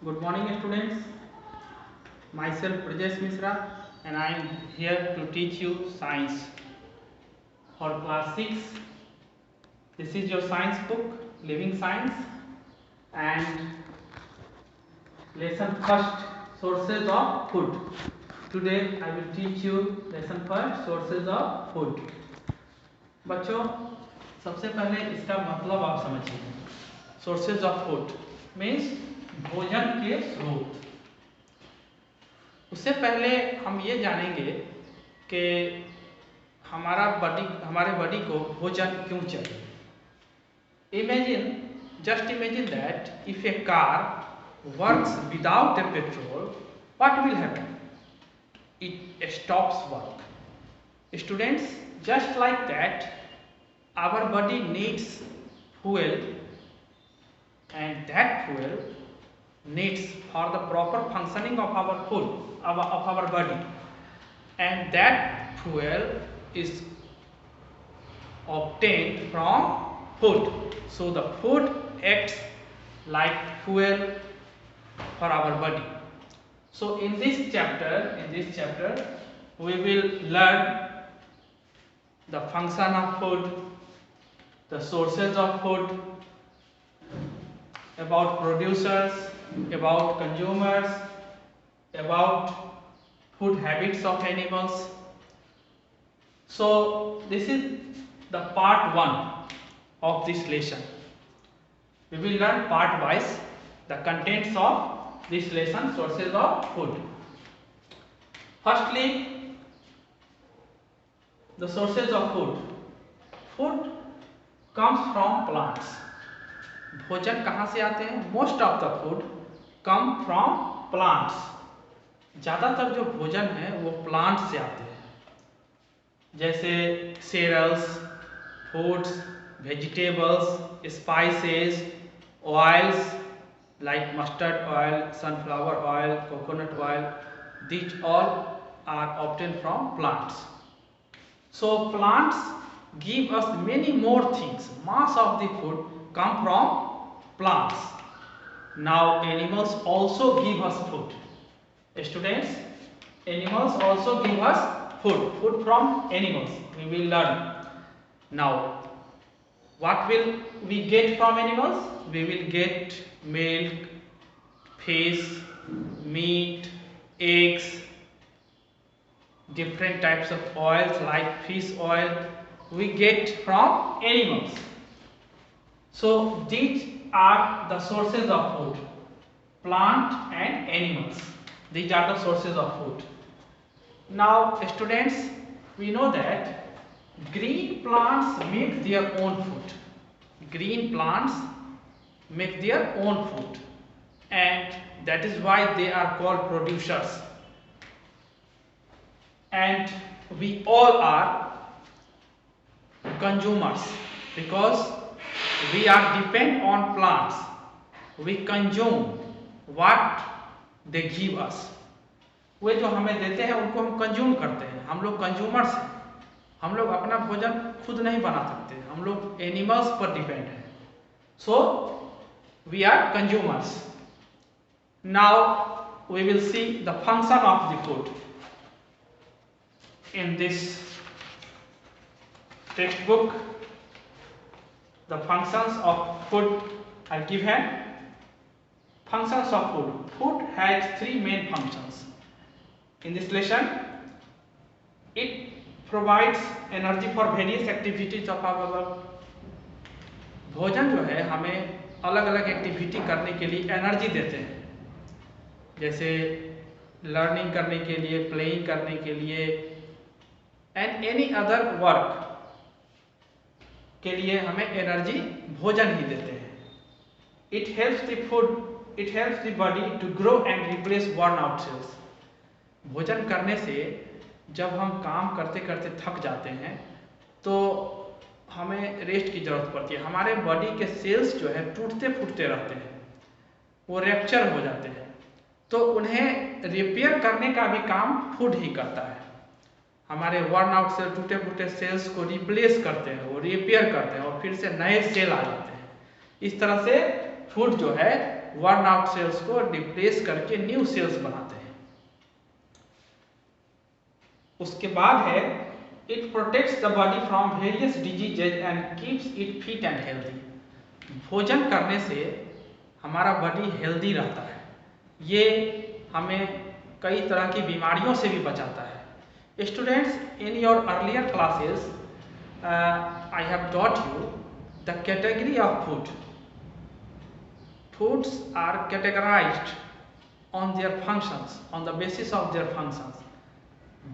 Good morning, students. Myself Brajesh Mishra, and I am here to teach you science for class 6. This is your science book, Living Science, and lesson first, sources of food. Today I will teach you lesson first, sources of food. बच्चों, सबसे पहले इसका मतलब आप समझिए. Sources of food means भोजन के स्रोत. उससे पहले हम ये जानेंगे कि हमारे बॉडी को भोजन क्यों चाहिए. Just imagine that if A car works without A petrol, what will happen? It stops work. Students, just like that, our body needs fuel, and that fuel needs for the proper functioning of our body, and that fuel is obtained from food. So the food acts like fuel for our body. So in this chapter we will learn the function of food, the sources of food, about producers, about consumers, about food habits of animals. So this is the part 1 of this lesson. We will learn part wise the contents of this lesson, sources of food. Firstly, the sources of food. Food comes from plants. भोजन कहाँ से आते हैं? Most of the food come from plants. ज़्यादातर जो भोजन है वो प्लांट से आते हैं, जैसे cereals, foods, vegetables, spices, oils like mustard oil, sunflower oil, coconut oil. These all are obtained from plants. So plants give us many more things. Mass of the food come from plants. Now animals also give us food. Students, animals also give us food from animals. We will learn. Now, what will we get from animals? We will get milk, fish, meat, eggs, different types of oils like fish oil we get from animals. So these are the sources of food, plant and animals. These are the sources of food. Now students, we know that green plants make their own food. Green plants make their own food, and that is why they are called producers. And we all are consumers because we are depend on plants. We consume what they give us. वे जो हमें देते हैं उनको हम consume करते हैं. हम लोग कंज्यूमर्स हैं. हम लोग अपना भोजन खुद नहीं बना सकते. हम लोग एनिमल्स पर डिपेंड हैं. So we are consumers. Now we will see the function of the food. In this textbook, the functions of food are given. Functions of food. Food has 3 main functions. In this lesson, it provides energy for various activities of our work. भोजन जो है हमें अलग अलग activity करने के लिए energy देते हैं, जैसे लर्निंग करने के लिए, प्लेइंग करने के लिए, एंड एनी अदर वर्क के लिए हमें एनर्जी भोजन ही देते हैं. It helps the body to grow and replace worn out cells. भोजन करने से जब हम काम करते करते थक जाते हैं तो हमें रेस्ट की जरूरत पड़ती है. हमारे बॉडी के सेल्स जो है टूटते फूटते रहते हैं, वो रैप्चर हो जाते हैं, तो उन्हें रिपेयर करने का भी काम फूड ही करता है. हमारे वर्न आउट सेल, टूटे फूटे सेल्स को रिप्लेस करते हैं, वो रिपेयर करते हैं और फिर से नए सेल आ जाते हैं. इस तरह से फूड जो है वर्न आउट सेल्स को रिप्लेस करके न्यू सेल्स बनाते हैं। उसके बाद है it protects the body from various diseases and keeps it fit and healthy. भोजन करने से हमारा बॉडी हेल्दी रहता है, ये हमें कई तरह की बीमारियों से भी बचाता है। Students, in your earlier classes I have taught you the category of food. Foods are categorized on their functions, on the basis of their functions: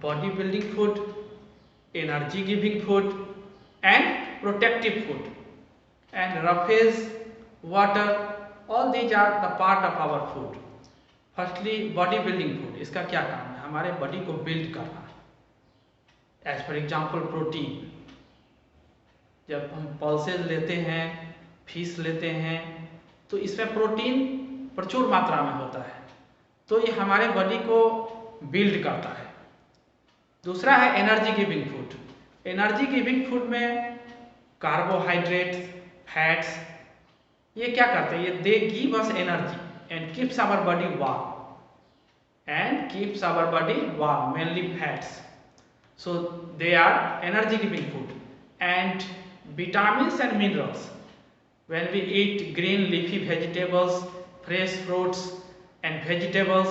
bodybuilding food, energy giving food, and protective food. And roughage, water, all these are the part of our food. Firstly, bodybuilding food, इसका क्या काम है? हमारे body को build करना। As for example, protein, जब हम pulses लेते हैं, फिश लेते हैं, तो इसमें प्रोटीन प्रचुर मात्रा में होता है, तो ये हमारे बॉडी को बिल्ड करता है। दूसरा है energy giving food. Energy giving food में कार्बोहाइड्रेट्स, फैट्स, ये क्या करते हैं? ये they give us energy and keeps our body warm, mainly fats. So they are energy giving food. And vitamins and minerals, when we eat green leafy vegetables, fresh fruits and vegetables,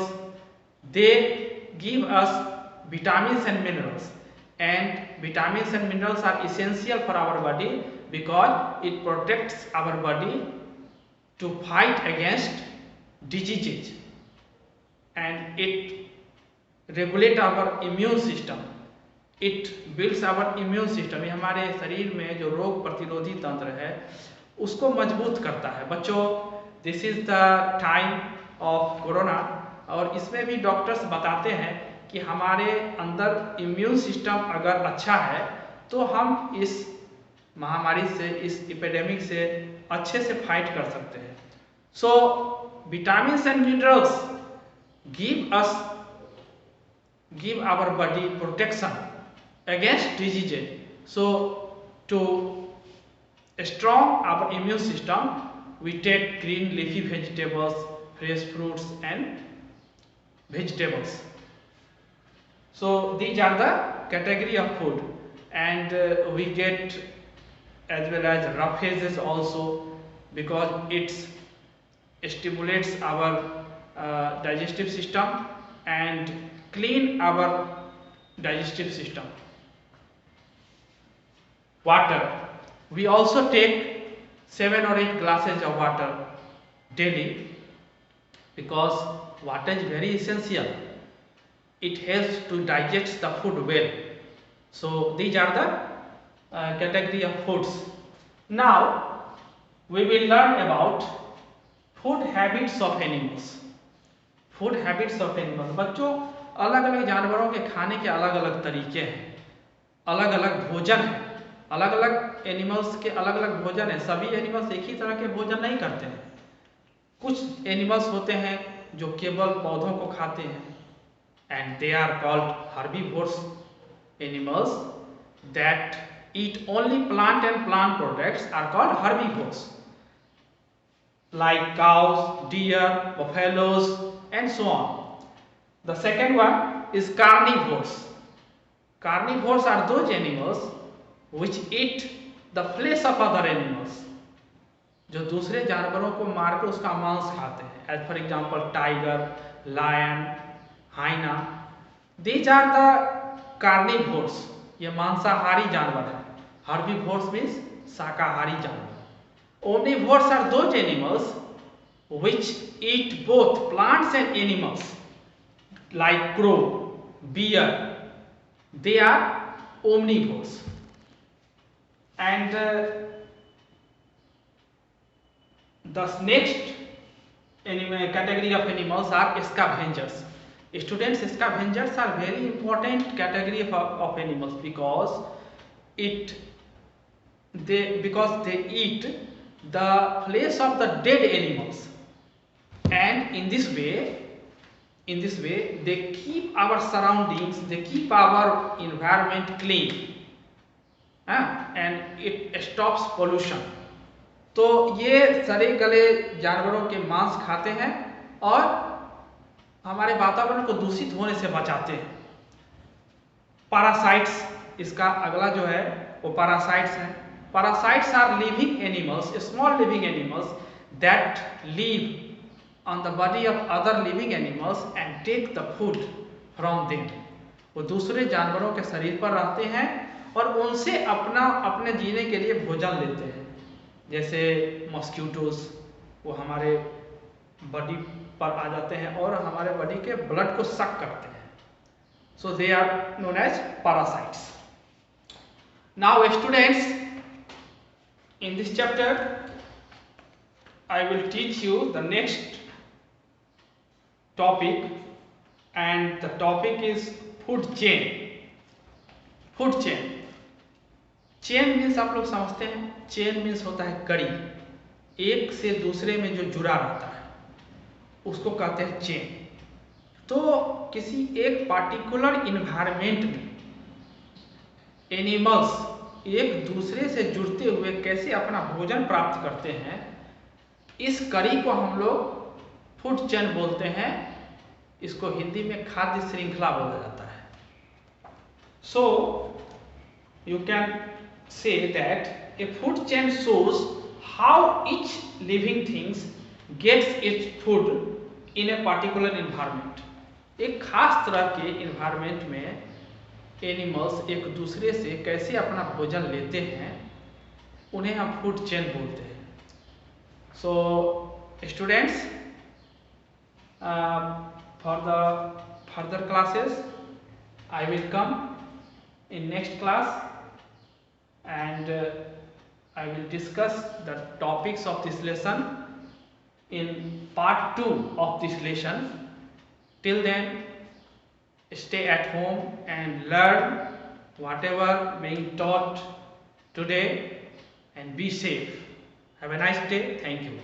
they give us vitamins and minerals, and vitamins and minerals are essential for our body because it protects our body to fight against diseases, and it regulates our immune system, it builds our immune system। ये हमारे शरीर में जो रोग प्रतिरोधी तंत्र है उसको मजबूत करता है। बच्चों, this is the time of corona, और इसमें भी डॉक्टर्स बताते हैं कि हमारे अंदर इम्यून सिस्टम अगर अच्छा है तो हम इस महामारी से, इस एपिडेमिक से अच्छे से फाइट कर सकते हैं। So vitamins and minerals give our body protection against diseases. So to strong our immune system, we take green leafy vegetables, fresh fruits and vegetables. So these are the category of food, and we get as well as roughages also, because it stimulates our digestive system and clean our digestive system. Water, we also take 7 or 8 glasses of water daily, because water is very essential. It helps to digest the food well. So these are the category of foods. Now we will learn about food habits of animals. Food habits of animals. बच्चों, अलग अलग जानवरों के खाने के अलग अलग तरीके हैं, अलग अलग भोजन है, अलग अलग एनिमल्स के अलग अलग भोजन है। सभी एनिमल्स एक ही तरह के भोजन नहीं करते हैं। कुछ एनिमल्स होते हैं जो केवल पौधों को खाते हैं, and they are called herbivores. Animals that eat only plant and plant products are called herbivores, like cows, deer, buffaloes and so on. The second one is carnivores. Carnivores are those animals which eat the flesh of other animals, जो दूसरे जानवरों को मार कर उसका मांस खाते हैं। As for example, tiger, lion, hyena. These are the carnivores. ये मांसाहारी जानवर है। Herbivores means शाकाहारी जानवर। Omnivores are those animals which eat both plants and animals, like crow, bear. They are omnivores. And the next category of animals are scavengers. Students, scavengers are very important category of animals, because they eat the flesh of the dead animals, and in this way they keep our surroundings, they keep our environment clean, and it stops pollution. तो ये सड़े गले जानवरों के मांस खाते हैं और हमारे वातावरण को दूषित होने से बचाते हैं। पैरासाइट्स, इसका अगला जो है वो पैरासाइट्स हैं। Parasites are living animals, small living animals that live on the body of other living animals and take the food from them. वो दूसरे जानवरों के शरीर पर रहते हैं और उनसे अपने जीने के लिए भोजन लेते हैं। जैसे मॉस्किटोज, वो हमारे बॉडी पर आ जाते हैं और हमारे बॉडी के ब्लड को सक करते हैं। So they are known as parasites. Now students, in this chapter I will teach you the next topic, and the topic is food chain. Food chain. Chain means आप लोग समझते हैं, chain means होता है कड़ी, एक से दूसरे में जो जुड़ा रहता है उसको कहते हैं चेन। तो किसी एक पार्टिकुलर इन्वायरमेंट में एनिमल्स एक दूसरे से जुड़ते हुए कैसे अपना भोजन प्राप्त करते हैं, इस कड़ी को हम लोग फूड चेन बोलते हैं। इसको हिंदी में खाद्य श्रृंखला बोला जाता है। So you can say that a food chain shows how each living things gets its food in a particular environment. एक खास तरह के environment में एनिमल्स एक दूसरे से कैसे अपना भोजन लेते हैं, उन्हें हम फूड चेन बोलते हैं। So students, for the further classes I will come in next class, and I will discuss the topics of this lesson in part 2 of this lesson. Till then, stay at home and learn whatever being taught today and be safe. Have a nice day. Thank you.